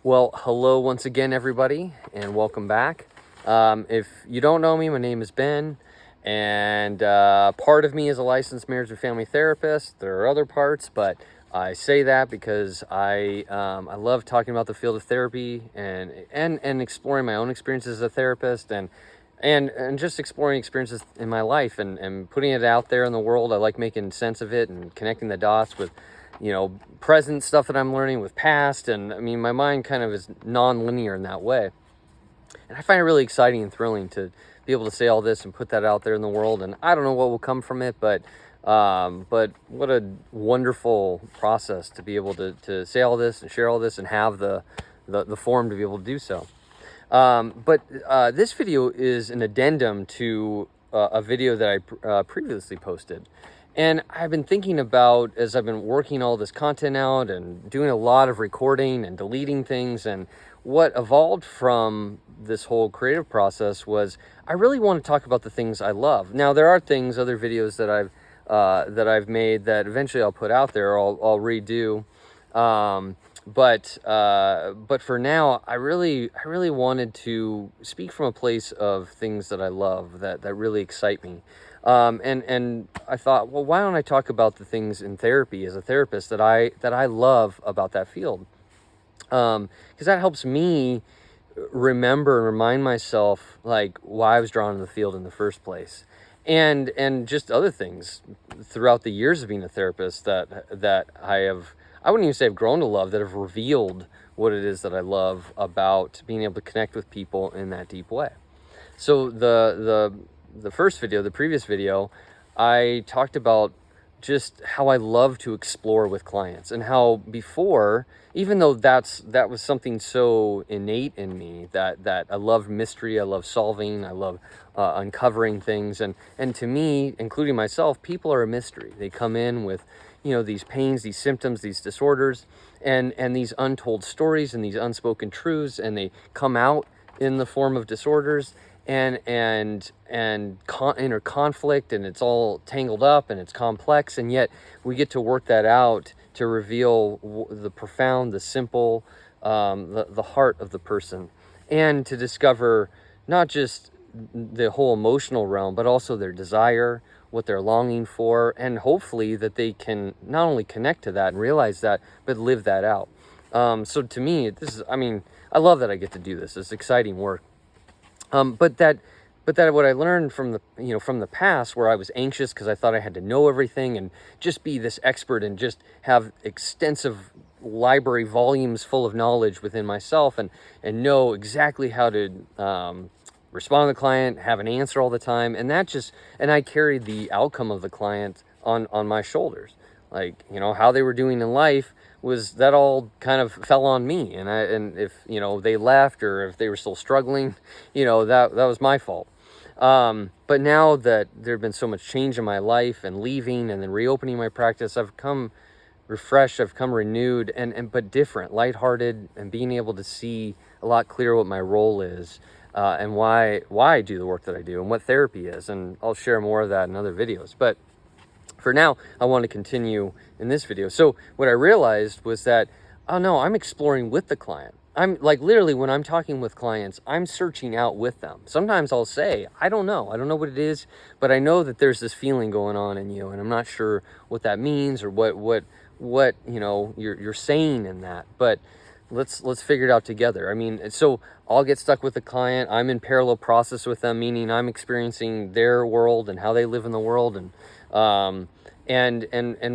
Well, hello once again, everybody, and welcome back. If you don't know me, my name is Ben, and part of me is a licensed marriage and family therapist. There are other parts, but I say that because I love talking about the field of therapy and exploring my own experiences as a therapist and just exploring experiences in my life and putting it out there in the world. I like making sense of it and connecting the dots with present stuff that I'm learning with past. And I mean, my mind kind of is non-linear in that way. And I find it really exciting and thrilling to be able to say all this and put that out there in the world. And I don't know what will come from it, but what a wonderful process to be able to say all this and share all this and have the forum to be able to do so. But this video is an addendum to a video that I previously posted. And I've been thinking about, as I've been working all this content out and doing a lot of recording and deleting things, and what evolved from this whole creative process was I really want to talk about the things I love. Now, there are things, other videos that I've made that eventually I'll put out there, or I'll redo. But for now, I really wanted to speak from a place of things that I love, that really excite me. And I thought, well, why don't I talk about the things in therapy as a therapist that I love about that field? Because that helps me remember and remind myself like why I was drawn to the field in the first place, and just other things throughout the years of being a therapist that I wouldn't even say I've grown to love, that have revealed what it is that I love about being able to connect with people in that deep way. So the first video, the previous video, I talked about just how I love to explore with clients, and how before, even though that was something so innate in me, that I love mystery, I love solving, I love uncovering things, and to me, including myself, people are a mystery. They come in with these pains, these symptoms, these disorders, and these untold stories and these unspoken truths, and they come out in the form of disorders and inner conflict, and it's all tangled up and it's complex, and yet we get to work that out to reveal the profound, the simple, the heart of the person, and to discover not just the whole emotional realm, but also their desire, what they're longing for, and hopefully that they can not only connect to that and realize that, but live that out. So to me, I love that I get to do this. It's exciting work. But that what I learned from the past, where I was anxious because I thought I had to know everything and just be this expert and just have extensive library volumes full of knowledge within myself, and know exactly how to respond to the client, have an answer all the time, and I carried the outcome of the client on my shoulders. Like, how they were doing in life, was that all kind of fell on me, and if they left, or if they were still struggling, that was my fault. But now that there have been so much change in my life, and leaving and then reopening my practice, I've come refreshed, I've come renewed, but different, lighthearted, and being able to see a lot clearer what my role is, and why I do the work that I do, and what therapy is. And I'll share more of that in other videos. But for now, I want to continue in this video. So what I realized was that, oh no, I'm exploring with the client. I'm like, literally, when I'm talking with clients, I'm searching out with them. Sometimes I'll say, I don't know what it is, but I know that there's this feeling going on in you, and I'm not sure what that means, or what you're saying in that. But let's figure it out together. I mean, so I'll get stuck with the client. I'm in parallel process with them, meaning I'm experiencing their world and how they live in the world, and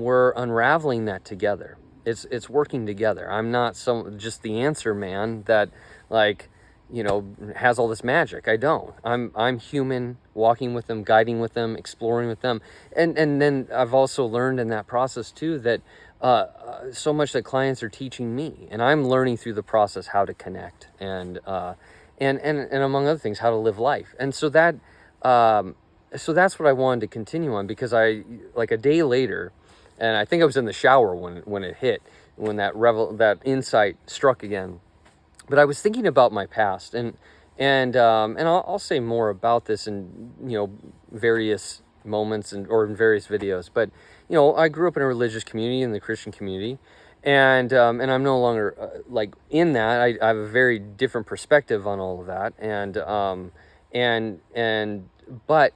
we're unraveling that together. It's working together. I'm not just the answer man that has all this magic. I don't. I'm human, walking with them, guiding with them, exploring with them, and then I've also learned in that process too that so much that clients are teaching me, and I'm learning through the process how to connect, and among other things, how to live life. And so that's what I wanted to continue on, because like a day later, and I think I was in the shower when it hit, when that insight struck again. But I was thinking about my past, and I'll say more about this in various moments or in various videos. But I grew up in a religious community, in the Christian community, And I'm no longer like in that. I have a very different perspective on all of that, and but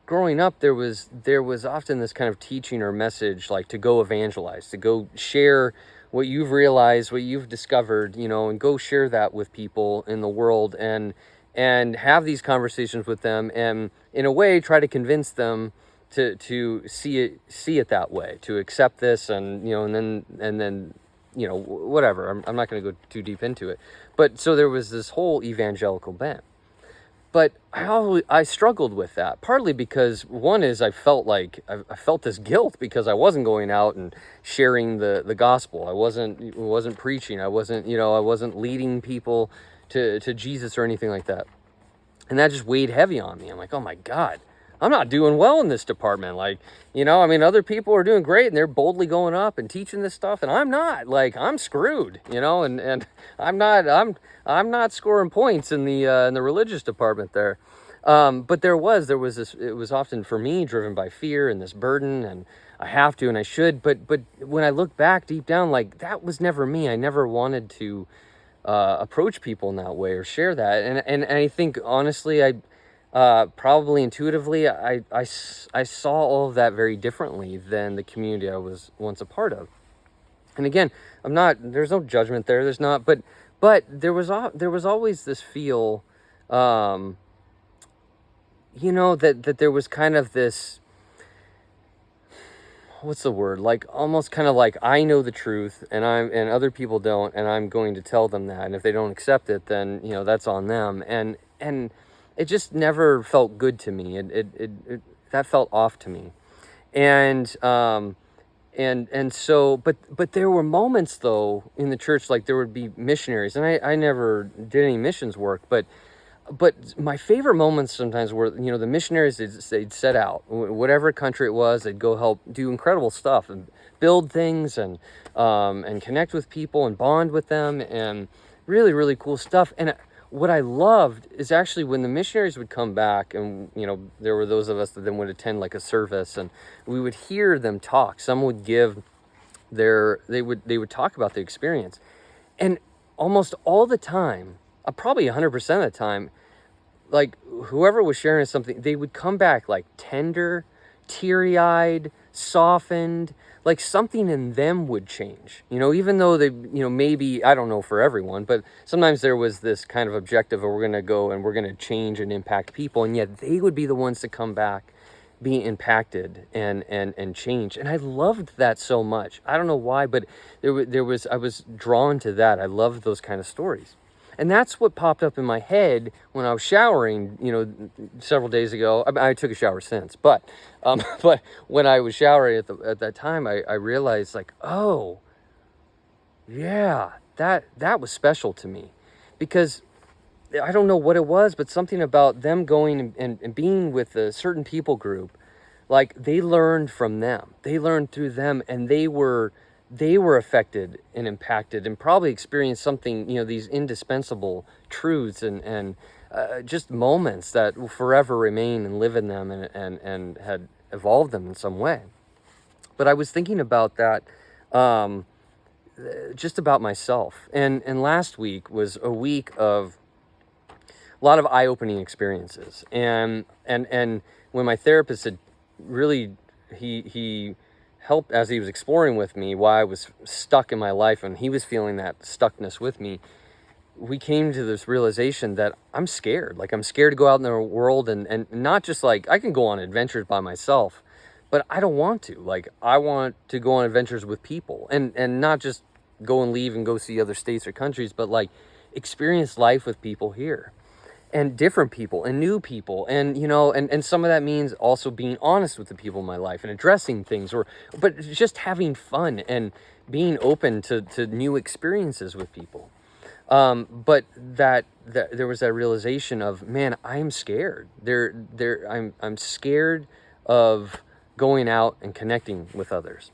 growing up, there was often this kind of teaching or message, like to go evangelize, to go share what you've realized, what you've discovered, and go share that with people in the world, and have these conversations with them, and in a way try to convince them to see it that way, to accept this, and then whatever. I'm not going to go too deep into it, but so there was this whole evangelical bent. But I struggled with that, partly because one is I felt this guilt because I wasn't going out and sharing the gospel. I wasn't preaching. I wasn't leading people to Jesus or anything like that. And that just weighed heavy on me. I'm like, oh my God, I'm not doing well in this department. Like, other people are doing great and they're boldly going up and teaching this stuff, and I'm not. Like, I'm screwed, and I'm not scoring points in the religious department there. But there was this. It was often for me driven by fear and this burden, and I have to and I should. But when I look back deep down, like, that was never me. I never wanted to approach people in that way or share that. And I think, honestly, probably intuitively, I saw all of that very differently than the community I was once a part of. And again, there's no judgment there. There's not, but there was always this feel, that there was kind of this, what's the word? Like, almost kind of like, I know the truth and other people don't, and I'm going to tell them that. And if they don't accept it, then, that's on them. And it just never felt good to me. It that felt off to me. And so, but there were moments though in the church, like there would be missionaries, and I never did any missions work, but my favorite moments sometimes were, the missionaries, they'd set out, whatever country it was, they'd go help do incredible stuff and build things, and connect with people and bond with them, and really, really cool stuff. And what I loved is actually when the missionaries would come back, and, there were those of us that then would attend like a service, and we would hear them talk. Some would give they would talk about the experience. And almost all the time, probably 100% of the time, like, whoever was sharing something, they would come back like tender, teary-eyed, softened, like something in them would change, even though they, maybe, I don't know for everyone, but sometimes there was this kind of objective of, we're going to go and we're going to change and impact people, and yet they would be the ones to come back, be impacted and change. And I loved that so much. I don't know why, but I was drawn to that. I loved those kind of stories. And that's what popped up in my head when I was showering, several days ago. I took a shower since, but but when I was showering at that time, I realized, like, oh, yeah, that was special to me, because I don't know what it was, but something about them going and being with a certain people group, like, they learned from them, they learned through them, and they were affected and impacted, and probably experienced something, these indispensable truths and just moments that will forever remain and live in them, and had evolved them in some way. But I was thinking about that, just about myself. And last week was a week of a lot of eye-opening experiences. And when my therapist had really, he helped, as he was exploring with me why I was stuck in my life, and he was feeling that stuckness with me, we came to this realization that I'm scared. Like, I'm scared to go out in the world, and not just like, I can go on adventures by myself, but I don't want to. Like, I want to go on adventures with people, and not just go and leave and go see other states or countries, but like experience life with people here, and different people and new people, and and some of that means also being honest with the people in my life and addressing things, but just having fun and being open to new experiences with people. But that there was that realization of, man, I'm scared. I'm scared of going out and connecting with others.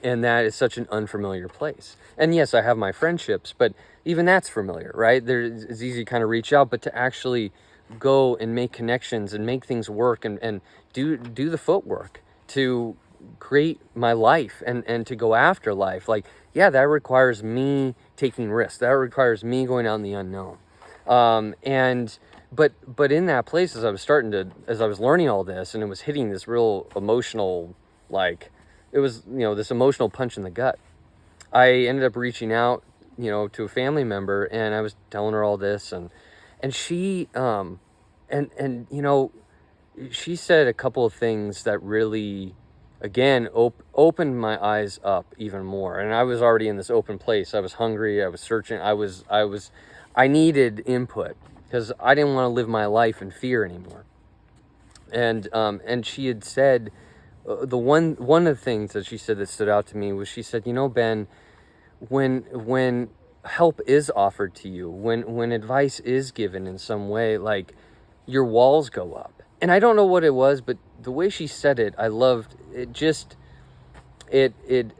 And that is such an unfamiliar place. And yes, I have my friendships, but even that's familiar, right? It's easy to kind of reach out, but to actually go and make connections and make things work, and do the footwork to create my life and to go after life. Like, yeah, that requires me taking risks. That requires me going out in the unknown. And but in that place, as I was learning all this, and it was hitting this real emotional, like, it was, this emotional punch in the gut. I ended up reaching out, to a family member, and I was telling her all this, and she, and she said a couple of things that really, again, opened my eyes up even more. And I was already in this open place. I was hungry. I was searching. I needed input because I didn't want to live my life in fear anymore. And she had said, the one of the things that she said that stood out to me was, she said, Ben, when help is offered to you, when advice is given in some way, like, your walls go up. And I don't know what it was, but the way she said it, I loved it. Just I don't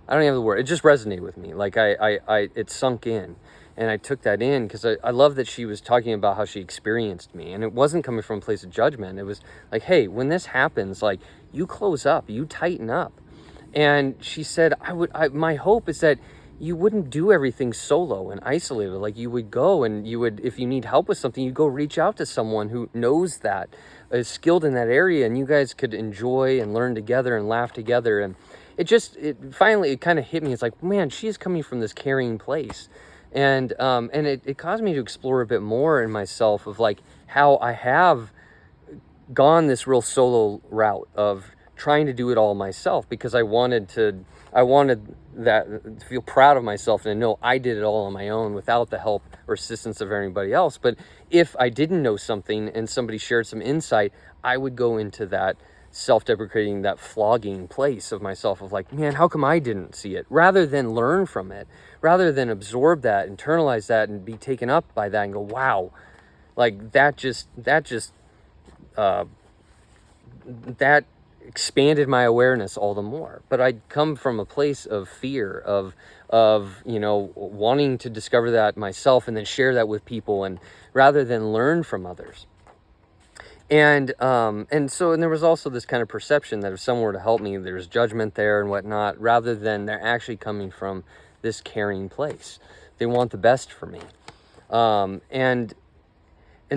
have the word. It just resonated with me. Like, it sunk in, and I took that in because I love that she was talking about how she experienced me, and it wasn't coming from a place of judgment. It was like, hey, when this happens, like, you close up, you tighten up. And she said, my hope is that you wouldn't do everything solo and isolated. Like, you would go and you would, if you need help with something, you go reach out to someone who knows that, is skilled in that area, and you guys could enjoy and learn together and laugh together. And it kind of hit me. It's like, man, she is coming from this caring place. And it caused me to explore a bit more in myself of, like, how I have gone this real solo route of trying to do it all myself, because I wanted that to feel proud of myself and to know I did it all on my own without the help or assistance of anybody else. But if I didn't know something and somebody shared some insight, I would go into that self-deprecating, that flogging place of myself of, like, man, how come I didn't see it? Rather than learn from it, rather than absorb that, internalize that, and be taken up by that and go, wow, like, that expanded my awareness all the more. But I'd come from a place of fear, of wanting to discover that myself and then share that with people, and rather than learn from others. And there was also this kind of perception that if someone were to help me, there's judgment there and whatnot, rather than they're actually coming from this caring place. They want the best for me. And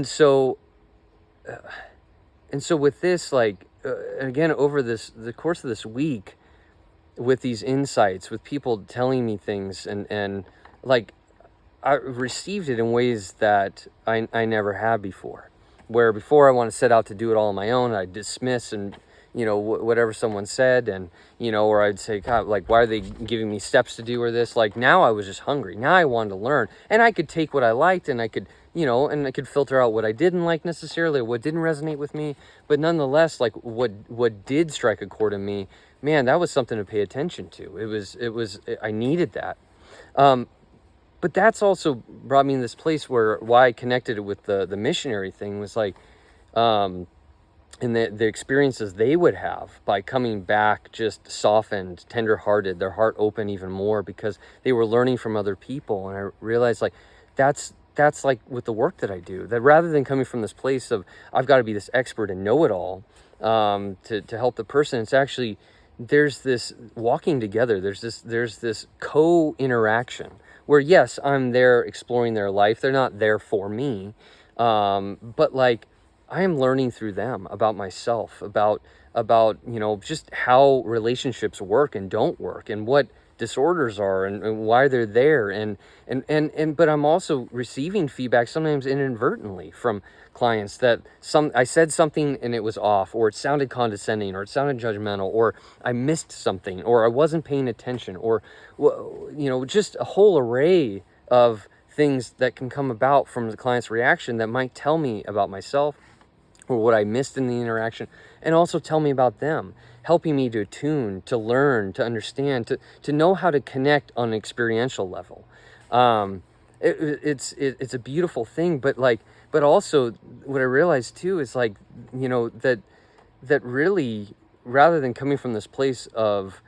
so with this, like, again, over the course of this week, with these insights, with people telling me things, and like, I received it in ways that I never had before. Where before I want to set out to do it all on my own, I dismiss and whatever someone said, and or I'd say, God, like, why are they giving me steps to do or this? Like, now I was just hungry. Now I wanted to learn, and I could take what I liked, and I could and I could filter out what I didn't like necessarily, what didn't resonate with me. But nonetheless, like, what did strike a chord in me, man, that was something to pay attention to. I needed that. But that's also brought me in this place why I connected it with the missionary thing was, like, and the experiences they would have by coming back just softened, tender-hearted, their heart open even more because they were learning from other people. And I realized, like, that's like with the work that I do, that rather than coming from this place of I've got to be this expert and know it all to help the person, it's actually, there's this walking together, there's this co-interaction where, yes, I'm there exploring their life. They're not there for me. But, like, I am learning through them about myself, about just how relationships work and don't work, and what disorders are, and why they're there. But I'm also receiving feedback, sometimes inadvertently, from clients that I said something and it was off, or it sounded condescending, or it sounded judgmental, or I missed something, or I wasn't paying attention, or just a whole array of things that can come about from the client's reaction that might tell me about myself or what I missed in the interaction, and also tell me about them, helping me to attune, to learn, to understand, to know how to connect on an experiential level. It's a beautiful thing, but also what I realized too is, like, that really, rather than coming from this place of,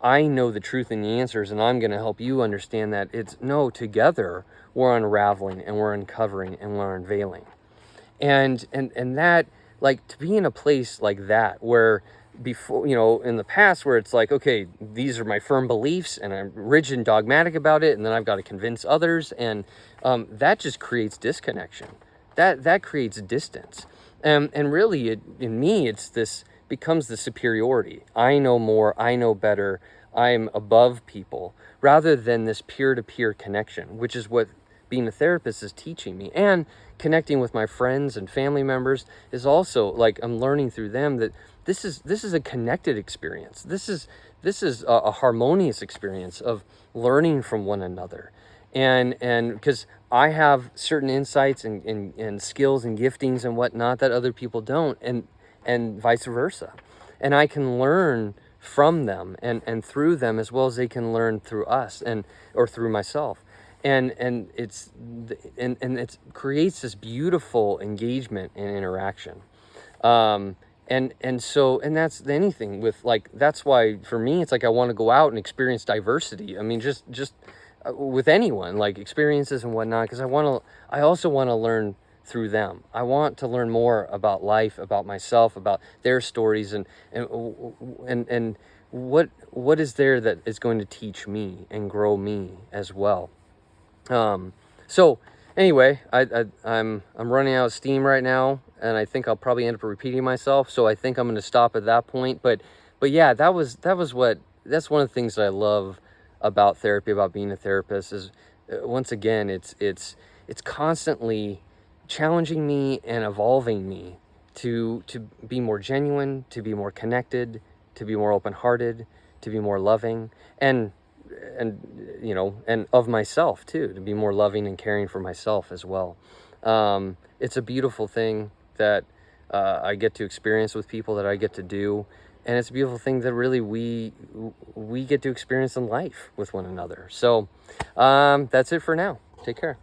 I know the truth and the answers and I'm going to help you understand that, it's no, together we're unraveling and we're uncovering and we're unveiling. And that, like, to be in a place like that where before, in the past, where it's like, okay, these are my firm beliefs and I'm rigid and dogmatic about it, and then I've got to convince others, and that just creates disconnection. That creates distance. And really, in me, it's this becomes the superiority. I know more, I know better, I'm above people, rather than this peer-to-peer connection, which is what being a therapist is teaching me. And connecting with my friends and family members is also like, I'm learning through them that this is a connected experience. This is a harmonious experience of learning from one another. And because I have certain insights and skills and giftings and whatnot that other people don't, and vice versa. And I can learn from them and through them, as well as they can learn through us, or through myself. And it creates this beautiful engagement and interaction. And that's anything with, like, that's why for me it's like I want to go out and experience diversity. I mean, just with anyone, like experiences and whatnot, because I also want to learn through them. I want to learn more about life, about myself, about their stories, and what is there that is going to teach me and grow me as well. So anyway, I'm running out of steam right now, and I think I'll probably end up repeating myself. So I think I'm going to stop at that point. But yeah, that's one of the things that I love about therapy, about being a therapist, is once again, it's constantly challenging me and evolving me to be more genuine, to be more connected, to be more open-hearted, to be more loving, and of myself too, to be more loving and caring for myself as well. It's a beautiful thing that I get to experience with people, that I get to do, and it's a beautiful thing that really we get to experience in life with one another. So that's it for now. Take care.